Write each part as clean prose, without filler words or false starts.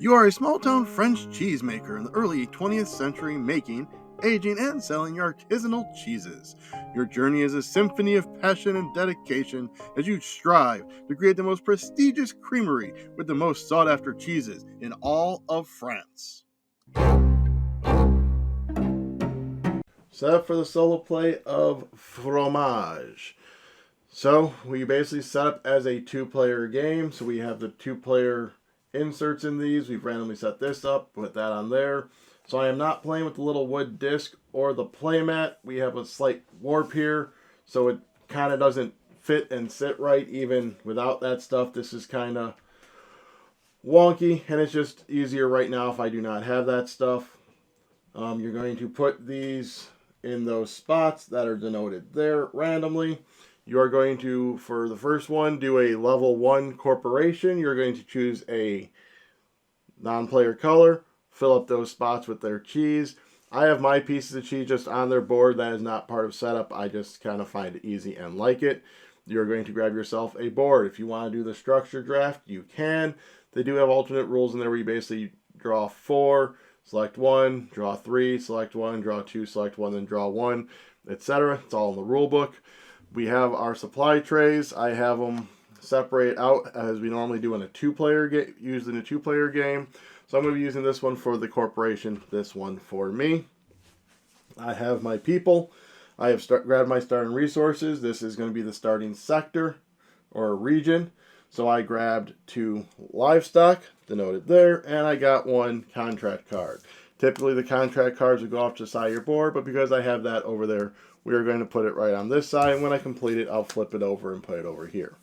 You are a small-town French cheesemaker in the early 20th century making, aging, and selling your artisanal cheeses. Your journey is a symphony of passion and dedication as you strive to create the most prestigious creamery with the most sought-after cheeses in all of France. Set up for the solo play of Fromage. So we basically set up as a two-player game. So we have the two-player inserts in these. We've randomly set this up, put that on there. So I am not playing with the little wood disc or the playmat. We have a slight warp here, so it kind of doesn't fit and sit right even without that stuff. This is kind of wonky, and it's just easier right now if I do not have that stuff. You're going to put these in those spots that are denoted there randomly. You are going to, for the first one, do a level 1 corporation. You're going to choose a non-player color, fill up those spots with their cheese. I have my pieces of cheese just on their board. That is not part of setup. I just kind of find it easy and like it. You're going to grab yourself a board. If you want to do the structure draft, you can. They do have alternate rules in there where you basically draw 4, select 1, draw 3, select 1, draw 2, select 1, then draw 1, etc. It's all in the rule book. We have our supply trays. I have them separate out as we normally do in a two-player game, used in a two-player game. So I'm going to be using this one for the corporation, this one for me. I have my people. I have grabbed my starting resources. This is going to be the starting sector or region. So I grabbed 2 livestock, denoted there, and I got 1 contract card. Typically the contract cards would go off to the side of your board, but because I have that over there, we are going to put it right on this side. And when I complete it, I'll flip it over and put it over here.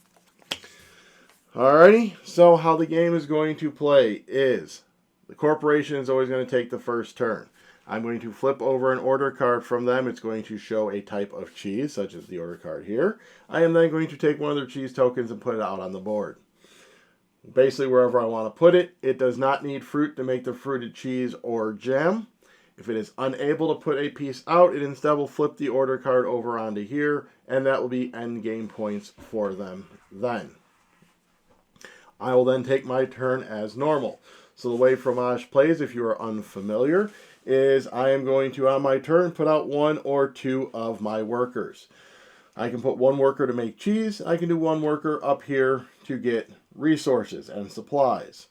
Alrighty, so how the game is going to play is the corporation is always going to take the first turn. I'm going to flip over an order card from them. It's going to show a type of cheese, such as the order card here. I am then going to take one of their cheese tokens and put it out on the board. Basically, wherever I want to put it. It does not need fruit to make the fruited cheese or jam. If it is unable to put a piece out, it instead will flip the order card over onto here, and that will be end game points for them then. I will then take my turn as normal. So the way Fromage plays, if you are unfamiliar, is I am going to, on my turn, put out 1 or 2 of my workers. I can put 1 worker to make cheese. I can do 1 worker up here to get resources and supplies.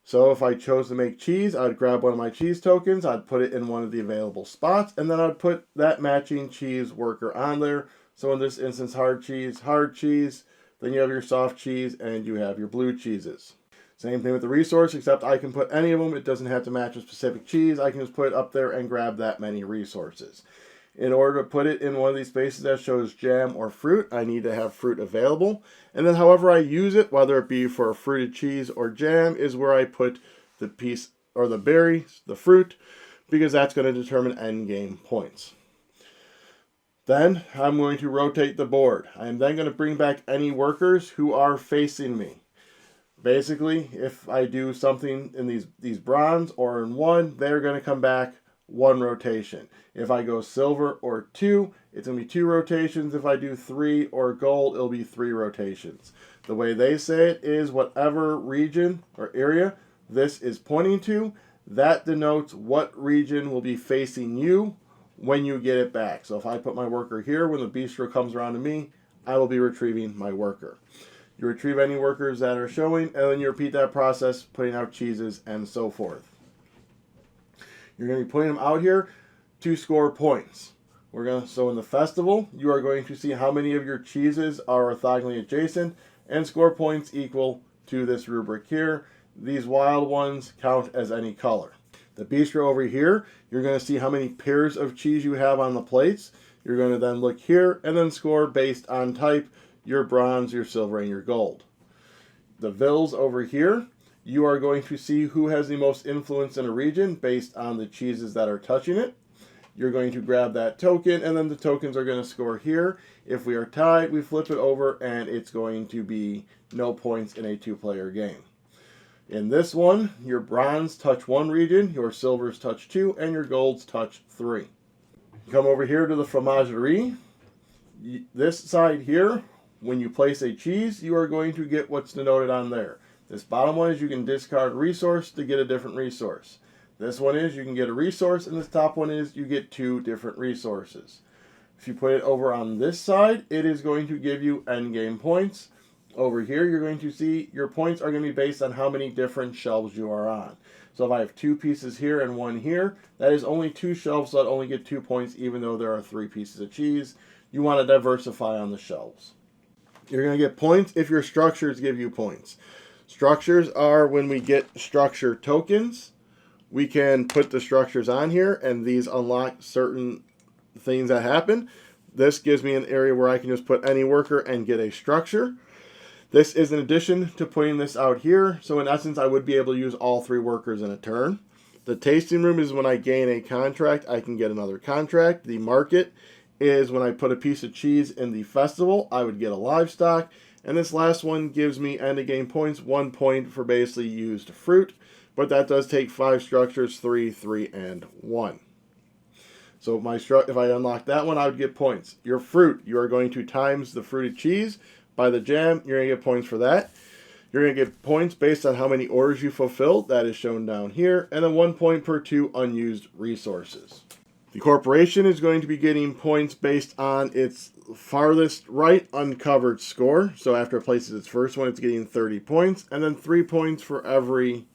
So if I chose to make cheese, I would grab one of my cheese tokens, I'd put it in one of the available spots, and then I'd put that matching cheese worker on there. So in this instance, hard cheese, then you have your soft cheese, and you have your blue cheeses. Same thing with the resource, except I can put any of them. It doesn't have to match a specific cheese. I can just put it up there and grab that many resources. In order to put it in one of these spaces that shows jam or fruit, I need to have fruit available. And then however I use it, whether it be for a fruited cheese or jam, is where I put the piece or the berry, the fruit, because that's going to determine end game points. Then I'm going to rotate the board. I am then going to bring back any workers who are facing me. Basically, if I do something in these bronze or in 1, they're going to come back 1 rotation. If I go silver or 2, it's going to be 2 rotations. If I do 3 or gold, it'll be 3 rotations. The way they say it is whatever region or area this is pointing to, that denotes what region will be facing you when you get it back. So if I put my worker here, when the bistro comes around to me, I will be retrieving my worker. You retrieve any workers that are showing, and then you repeat that process, putting out cheeses and so forth. You're going to be putting them out here to score points. So in the festival, you are going to see how many of your cheeses are orthogonally adjacent and score points equal to this rubric here. These wild ones count as any color. The bistro over here, you're going to see how many pairs of cheese you have on the plates. You're going to then look here and then score based on type, your bronze, your silver, and your gold. The vills over here, you are going to see who has the most influence in a region based on the cheeses that are touching it. You're going to grab that token, and then the tokens are going to score here. If we are tied, we flip it over, and it's going to be no points in a 2-player game. In this one, your bronze touch 1 region, your silvers touch 2, and your golds touch 3. Come over here to the fromagerie. This side here, when you place a cheese, you are going to get what's denoted on there. This bottom one is you can discard resource to get a different resource. This one is you can get a resource, and this top one is you get 2 different resources. If you put it over on this side, it is going to give you endgame points. Over here, you're going to see your points are going to be based on how many different shelves you are on. So if I have 2 pieces here and 1 here, that is only 2 shelves, so I'd only get 2 points even though there are 3 pieces of cheese. You want to diversify on the shelves. You're going to get points if your structures give you points. Structures are when we get structure tokens. We can put the structures on here, and these unlock certain things that happen. This gives me an area where I can just put any worker and get a structure. This is in addition to putting this out here, so in essence I would be able to use all 3 workers in a turn. The tasting room is when I gain a contract, I can get another contract. The market is when I put a piece of cheese in the festival, I would get a livestock. And this last one gives me end of game points, 1 point for basically used fruit. But that does take 5 structures, 3, 3, and 1. So if I unlock that one, I would get points. Your fruit, you are going to times the fruited cheese by the jam. You're going to get points for that. You're going to get points based on how many orders you fulfilled. That is shown down here. And then 1 point per 2 unused resources. The corporation is going to be getting points based on its farthest right uncovered score. So after it places its first one, it's getting 30 points. And then 3 points for every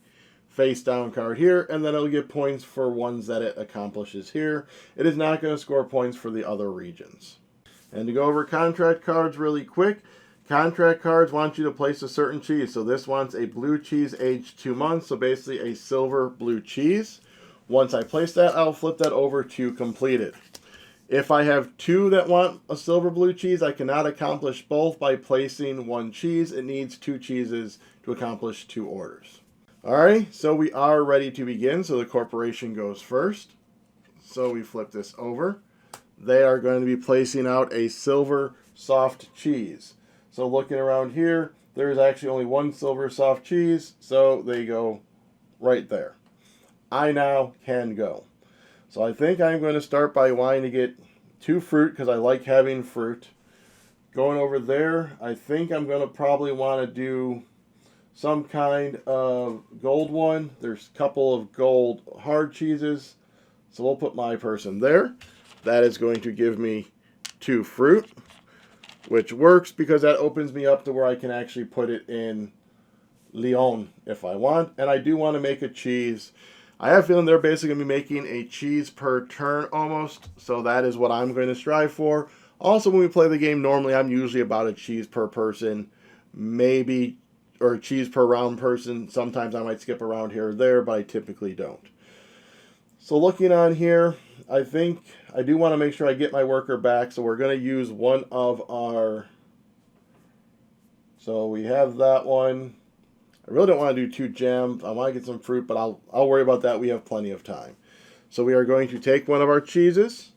face down card here, and then it'll get points for ones that it accomplishes here. It is not going to score points for the other regions. And to go over contract cards really quick, contract cards want you to place a certain cheese. So this wants a blue cheese aged 2 months, so basically a silver blue cheese. Once I place that, I'll flip that over to completed. If I have 2 that want a silver blue cheese, I cannot accomplish both by placing 1 cheese. It needs 2 cheeses to accomplish 2 orders. Alright, so we are ready to begin. So the corporation goes first. So we flip this over. They are going to be placing out a silver soft cheese. So looking around here, there's actually only 1 silver soft cheese, so they go right there. I now can go. So I think I'm going to start by wanting to get 2 fruit because I like having fruit. Going over there, I think I'm going to probably want to do some kind of gold one. There's a couple of gold hard cheeses. So we'll put my person there. That is going to give me 2 fruit, which works because that opens me up to where I can actually put it in Lyon if I want. And I do want to make a cheese. I have a feeling they're basically going to be making a cheese per turn almost. So that is what I'm going to strive for. Also, when we play the game, normally I'm usually about a cheese per person, maybe, or a cheese per round person. Sometimes I might skip around here or there, but I typically don't. So looking on here, I think I do want to make sure I get my worker back. So we're going to use one of our... So we have that one. I really don't want to do 2 jams. I want to get some fruit, but I'll worry about that. We have plenty of time. So we are going to take one of our cheeses.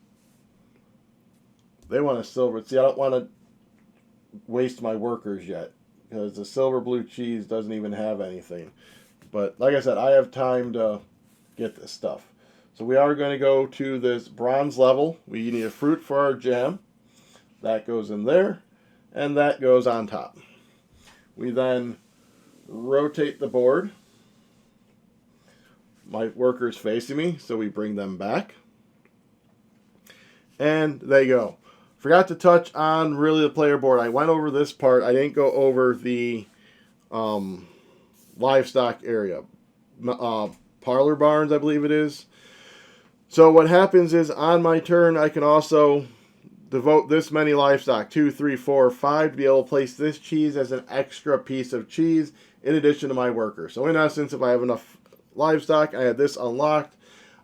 They want a silver. See, I don't want to waste my workers yet, because the silver blue cheese doesn't even have anything. But like I said, I have time to get this stuff. So we are going to go to this bronze level. We need a fruit for our jam. That goes in there, and that goes on top. We then rotate the board. My worker's facing me, so we bring them back. And they go. Forgot to touch on really the player board. I went over this part. I didn't go over the livestock area. Parlor barns, I believe it is. So what happens is on my turn, I can also devote this many livestock, 2, 3, 4, 5, to be able to place this cheese as an extra piece of cheese in addition to my worker. So in essence, if I have enough livestock, I have this unlocked,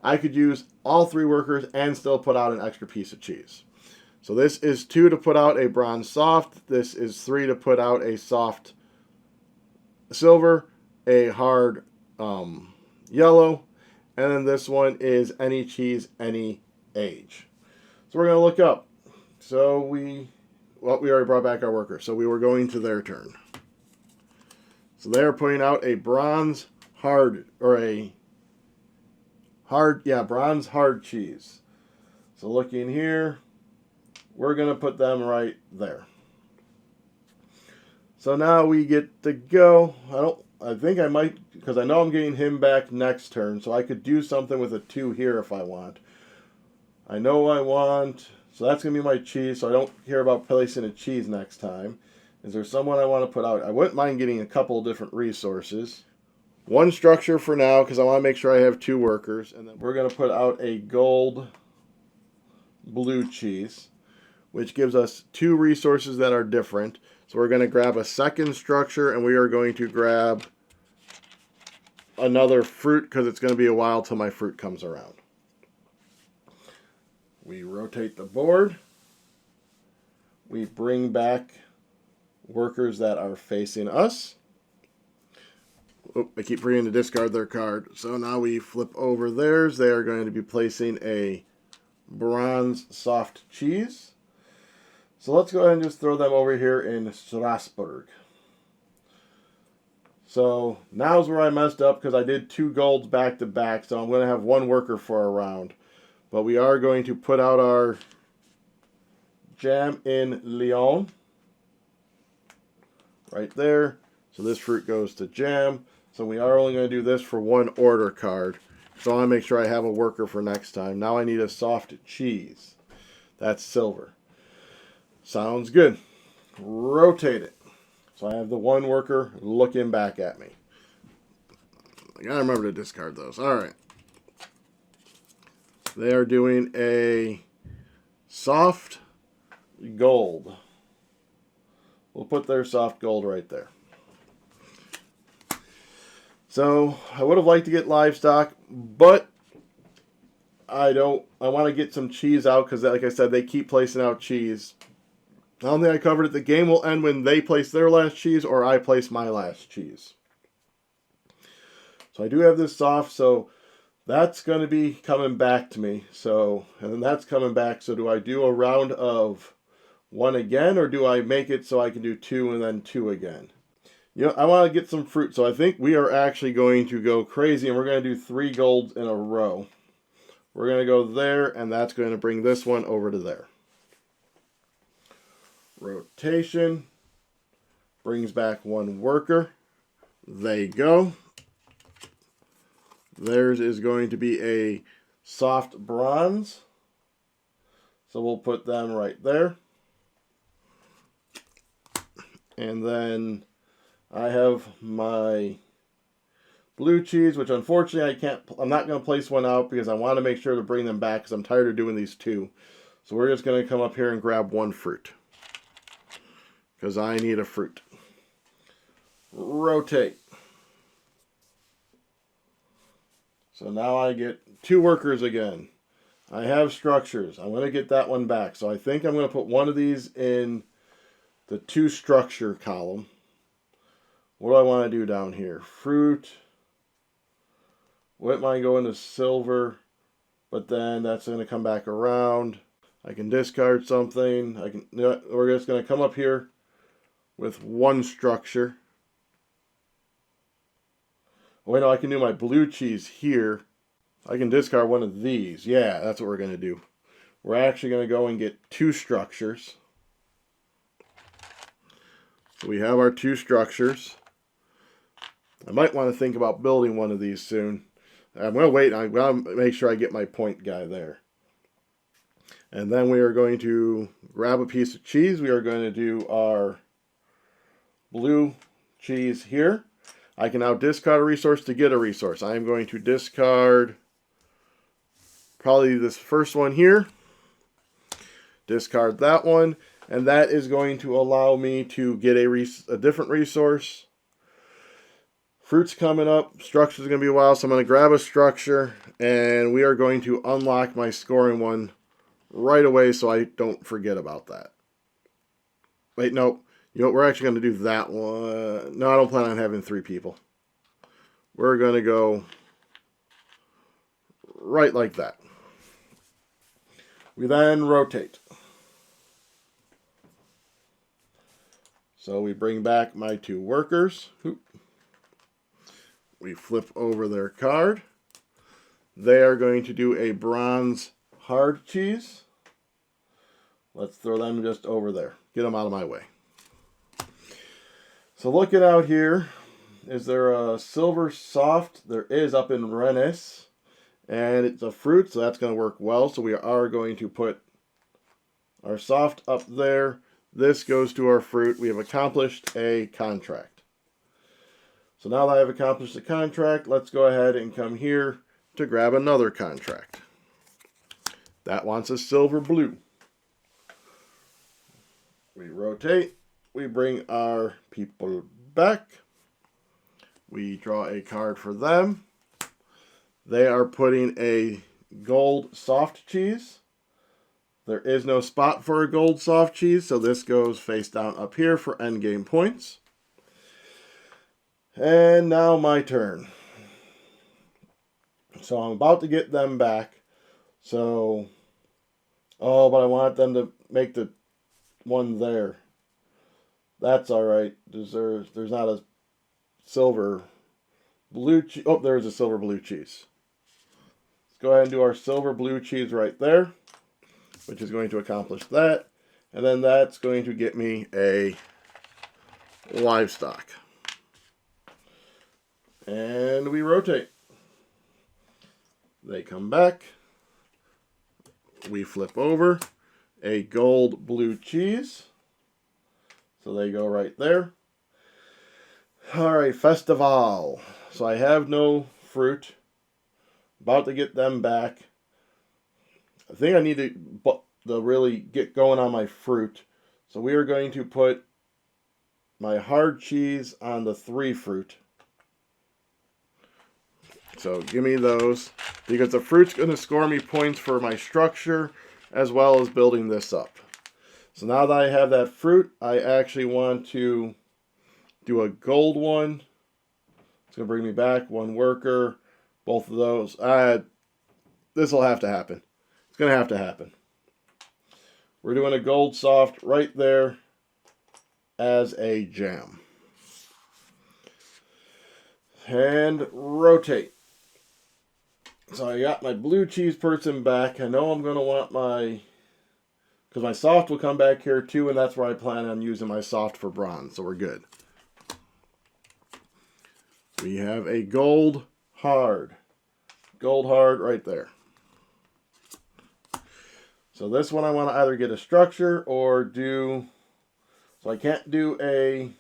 I could use all 3 workers and still put out an extra piece of cheese. So this is 2 to put out a bronze soft. This is 3 to put out a soft silver, a hard yellow, and then this one is any cheese, any age. So we're going to look up. So we already brought back our worker. So we were going to their turn. So they are putting out a bronze hard, or a hard, yeah, bronze hard cheese. So looking here, we're going to put them right there. So now we get to go. I I think I might, because I know I'm getting him back next turn, so I could do something with a 2 here if I want. I know I want, so that's going to be my cheese, so I don't care about placing a cheese next time. Is there someone I want to put out? I wouldn't mind getting a couple of different resources. 1 structure for now, because I want to make sure I have 2 workers. And then we're going to put out a gold blue cheese, which gives us 2 resources that are different. So we're going to grab a 2nd structure, and we are going to grab another fruit, because it's going to be a while till my fruit comes around. We rotate the board. We bring back workers that are facing us. Oh, I keep forgetting to discard their card. So now we flip over theirs. They are going to be placing a bronze soft cheese. So let's go ahead and just throw them over here in Strasbourg. So now's where I messed up, because I did 2 golds back to back. So I'm going to have 1 worker for a round. But we are going to put out our jam in Lyon. Right there. So this fruit goes to jam. So we are only going to do this for 1 order card. So I want to make sure I have a worker for next time. Now I need a soft cheese. That's silver. Sounds good. Rotate it. So I have the 1 worker looking back at me. I gotta remember to discard those. Alright. They are doing a soft gold. We'll put their soft gold right there. So I would have liked to get livestock, but I want to get some cheese out, because like I said, they keep placing out cheese. I don't think I covered it. The game will end when they place their last cheese or I place my last cheese. So I do have this soft, so that's going to be coming back to me. So, and then that's coming back. So do I do a round of 1 again, or do I make it so I can do 2 and then 2 again? You know, I want to get some fruit. So I think we are actually going to go crazy, and we're going to do 3 golds in a row. We're going to go there, and that's going to bring this one over to there. Rotation. Brings back 1 worker. They go. Theirs is going to be a soft bronze. So we'll put them right there. And then I have my blue cheese, which unfortunately I'm not going to place 1 out, because I want to make sure to bring them back, because I'm tired of doing these 2. So we're just going to come up here and grab 1 fruit, because I need a fruit. Rotate. So now I get 2 workers again. I have structures. I'm going to get that one back. So I think I'm going to put 1 of these in the 2 structure column. What do I want to do down here? Fruit. Wouldn't mind going to silver, but then that's going to come back around. I can discard something. We're just going to come up here with 1 structure. Wait, no, I can do my blue cheese here. I can discard 1 of these. Yeah, that's what we're going to do. We're actually going to go and get 2 structures. So we have our 2 structures. I might want to think about building 1 of these soon. I'm going to wait. I'm going to make sure I get my point guy there. And then we are going to grab a piece of cheese. We are going to do our blue cheese here. I can now discard a resource to get a resource. I am going to discard probably this first one here. Discard that one. And that is going to allow me to get a different resource. Fruit's coming up. Structure's going to be a while, so I'm going to grab a structure. And we are going to unlock my scoring one right away, so I don't forget about that. Wait, no. You know what? We're actually going to do that one. No, I don't plan on having 3 people. We're going to go right like that. We then rotate. So we bring back my 2 workers. We flip over their card. They are going to do a bronze hard cheese. Let's throw them just over there. Get them out of my way. So looking out here, is there a silver soft? There is up in Rennes. And it's a fruit, so that's going to work well. So we are going to put our soft up there. This goes to our fruit. We have accomplished a contract. So now that I have accomplished the contract, let's go ahead and come here to grab another contract. That wants a silver blue. We rotate. We bring our people back. We draw a card for them. They are putting a gold soft cheese. There is no spot for a gold soft cheese, so this goes face down up here for endgame points. And now my turn. So I'm about to get them back. So, oh, but I want them to make the one there. That's all right. There's not a silver blue cheese. Oh, there's a silver blue cheese. Let's go ahead and do our silver blue cheese right there, which is going to accomplish that. And then that's going to get me a livestock. And we rotate. They come back. We flip over a gold blue cheese. So they go right there. All right, Festival. So I have no fruit. About to get them back. I think I need to really get going on my fruit. So we are going to put my hard cheese on the 3 fruit. So give me those, because the fruit's going to score me points for my structure as well as building this up. So now that I have that fruit, I actually want to do a gold one. It's going to bring me back 1 worker, both of those. This will have to happen. It's going to have to happen. We're doing a gold soft right there as a jam. And rotate. So I got my blue cheese person back. I know I'm going to want because my soft will come back here too, and that's where I plan on using my soft for bronze, so we're good. We have a gold hard. Gold hard right there. So this one I want to either get a structure or do, so I can't do a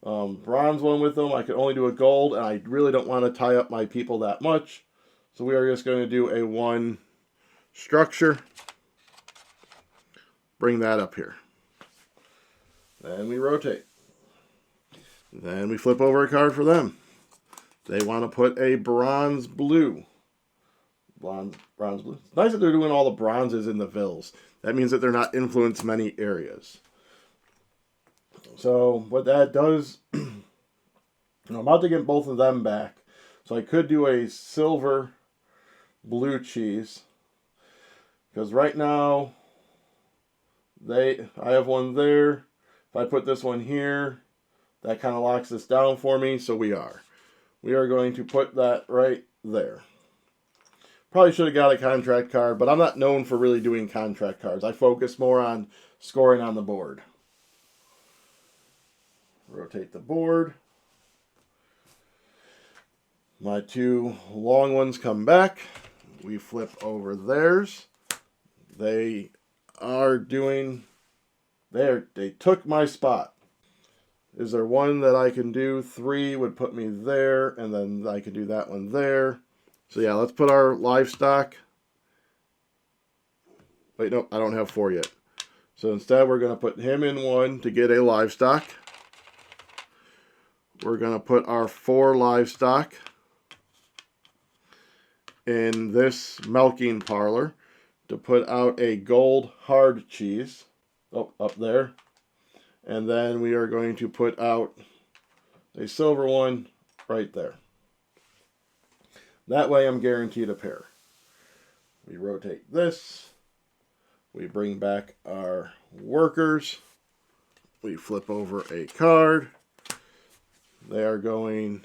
bronze one with them. I can only do a gold, and I really don't want to tie up my people that much. So we are just going to do a 1 structure. Bring that up here. Then we rotate. Then we flip over a card for them. They want to put a bronze blue. Bronze blue. It's nice that they're doing all the bronzes in the vills. That means that they're not influenced many areas. So what that does, I'm about to get both of them back. So I could do a silver blue cheese. Because right now, I have one there. If I put this one here, that kind of locks this down for me. So we are going to put that right there. Probably should have got a contract card, but I'm not known for really doing contract cards. I focus more on scoring on the board. Rotate the board. My 2 long ones come back. We flip over theirs. They took my spot. Is there one that I can do? 3 would put me there, and then I can do that one there. So yeah, let's put our livestock. Wait, nope, I don't have 4 yet. So instead we're going to put him in 1 to get a livestock. We're going to put our 4 livestock in this milking parlor to put out a gold hard cheese. Oh, up there. And then we are going to put out a silver one right there. That way I'm guaranteed a pair. We rotate this. We bring back our workers. We flip over a card. They are going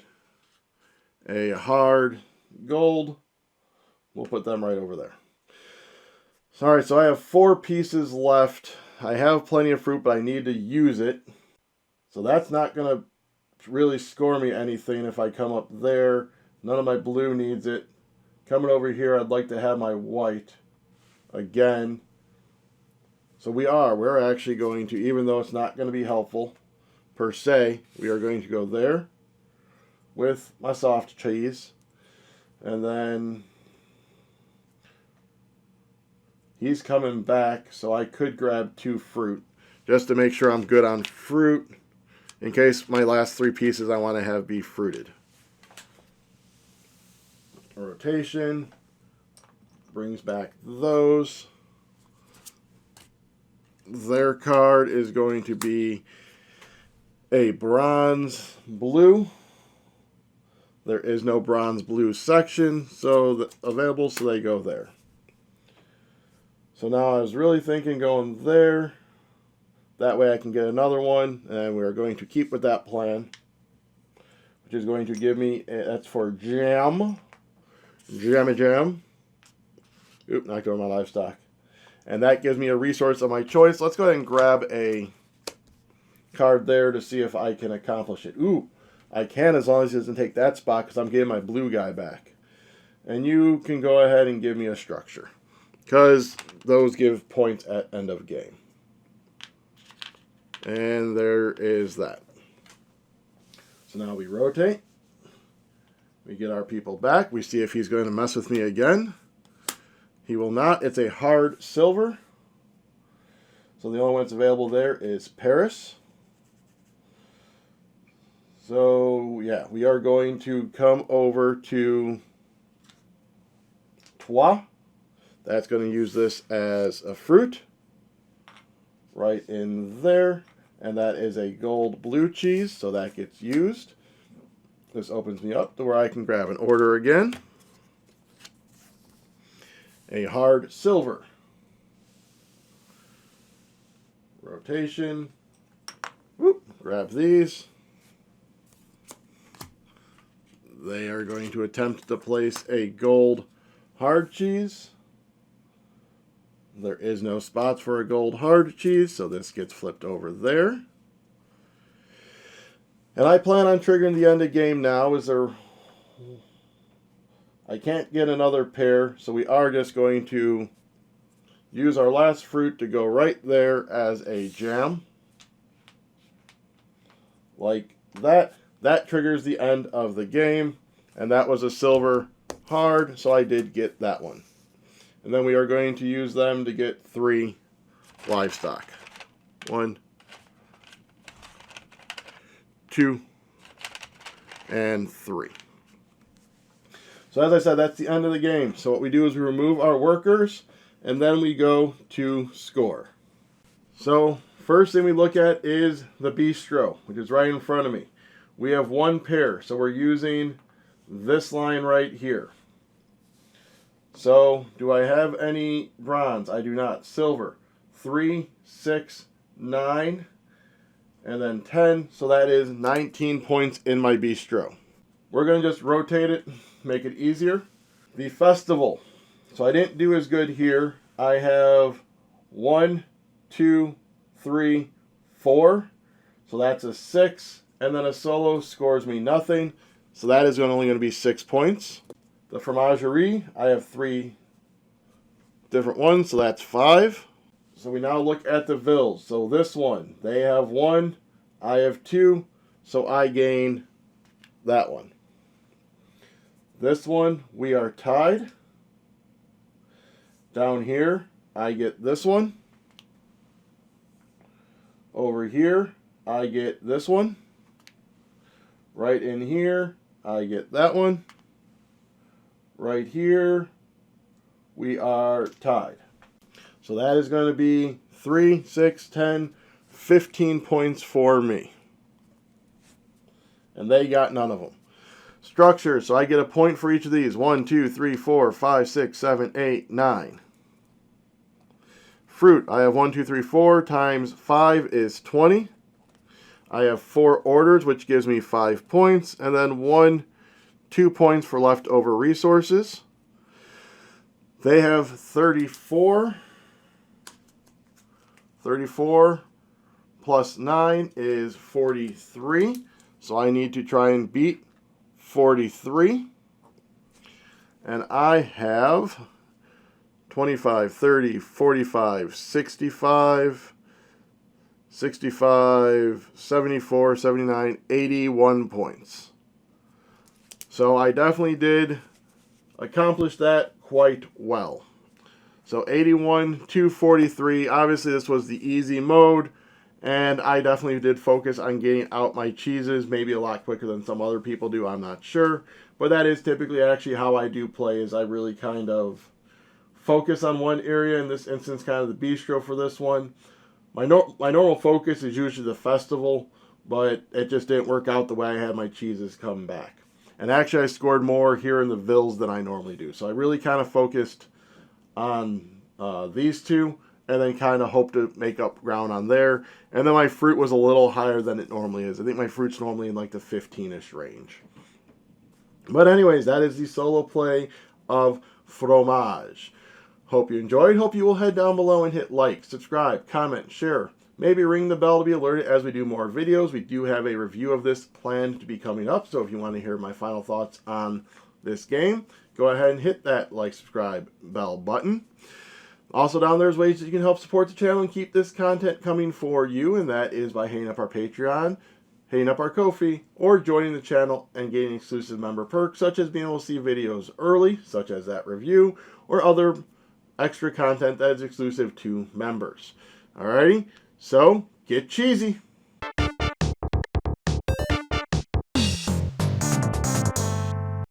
a hard gold. We'll put them right over there. Alright, so I have 4 pieces left. I have plenty of fruit, but I need to use it. So that's not going to really score me anything if I come up there. None of my blue needs it. Coming over here, I'd like to have my white again. So we're actually going to, even though it's not going to be helpful per se, we are going to go there with my soft cheese. And then he's coming back, so I could grab 2 fruit just to make sure I'm good on fruit in case my last 3 pieces I want to have be fruited. Rotation brings back those. Their card is going to be a bronze blue. There is no bronze blue section available, so they go there. So now I was really thinking going there. That way I can get another one, and we are going to keep with that plan, which is going to give me, that's for jam. Jam. Oop, knocked over my livestock. And that gives me a resource of my choice. Let's go ahead and grab a card there to see if I can accomplish it. Ooh, I can as long as he doesn't take that spot because I'm getting my blue guy back. And you can go ahead and give me a structure because those give points at end of game. And there is that. So now we rotate. We get our people back. We see if he's going to mess with me again. He will not. It's a hard silver. So the only one that's available there is Paris. So, yeah, we are going to come over to Trois. That's going to use this as a fruit. Right in there. And that is a gold blue cheese, so that gets used. This opens me up to where I can grab an order again. A hard silver. Rotation. Whoop, grab these. They are going to attempt to place a gold hard cheese. There is no spots for a gold hard cheese, so this gets flipped over there. And I plan on triggering the end of game now. I can't get another pair, so we are just going to use our last fruit to go right there as a jam. Like that. That triggers the end of the game, and that was a silver hard, so I did get that one. And then we are going to use them to get 3 livestock. 1, 2, and 3. So as I said, that's the end of the game. So what we do is we remove our workers, and then we go to score. So first thing we look at is the bistro, which is right in front of me. We have 1 pair, so we're using this line right here. So, do I have any bronze? I do not. Silver, 3, 6, 9, and then 10. So that is 19 points in my bistro. We're going to just rotate it, make it easier. The festival. So I didn't do as good here. I have 1, 2, 3, 4. So that's a 6. And then a solo scores me nothing. So that is only going to be 6 points. The fromagerie, I have 3 different ones, so that's 5. So we now look at the villes. So this one, they have 1, I have 2, so I gain that one. This one, we are tied. Down here, I get this one. Over here, I get this one. Right in here, I get that one. Right here, we are tied. So that is going to be 3, 6, 10, 15 points for me. And they got none of them. Structure, so I get a point for each of these. 1, 2, 3, 4, 5, 6, 7, 8, 9. Fruit, I have 1, 2, 3, 4 times 5 is 20. I have 4 orders, which gives me 5 points, and then 2 points for leftover resources. They have 34. 34 plus 9 is 43. So I need to try and beat 43. And I have 25, 30, 45, 65, 65, 74, 79, 81 points. So I definitely did accomplish that quite well. So 81 to 43. Obviously, this was the easy mode, and I definitely did focus on getting out my cheeses, maybe a lot quicker than some other people do, I'm not sure. But that is typically actually how I do play, is I really kind of focus on one area, in this instance kind of the bistro for this one. My normal focus is usually the festival, but it just didn't work out the way I had my cheeses come back. And actually I scored more here in the Vills than I normally do. So I really kind of focused on these two, and then kind of hope to make up ground on there. And then my fruit was a little higher than it normally is. I think my fruit's normally in like the 15-ish range. But anyways, that is the solo play of Fromage. Hope you enjoyed. Hope you will head down below and hit like, subscribe, comment, share. Maybe ring the bell to be alerted as we do more videos. We do have a review of this planned to be coming up, so if you want to hear my final thoughts on this game, go ahead and hit that like, subscribe, bell button. Also down there's ways that you can help support the channel and keep this content coming for you, and that is by hitting up our Patreon, hitting up our Ko-fi, or joining the channel and getting exclusive member perks, such as being able to see videos early, such as that review, or other extra content that is exclusive to members. Alrighty, so get cheesy.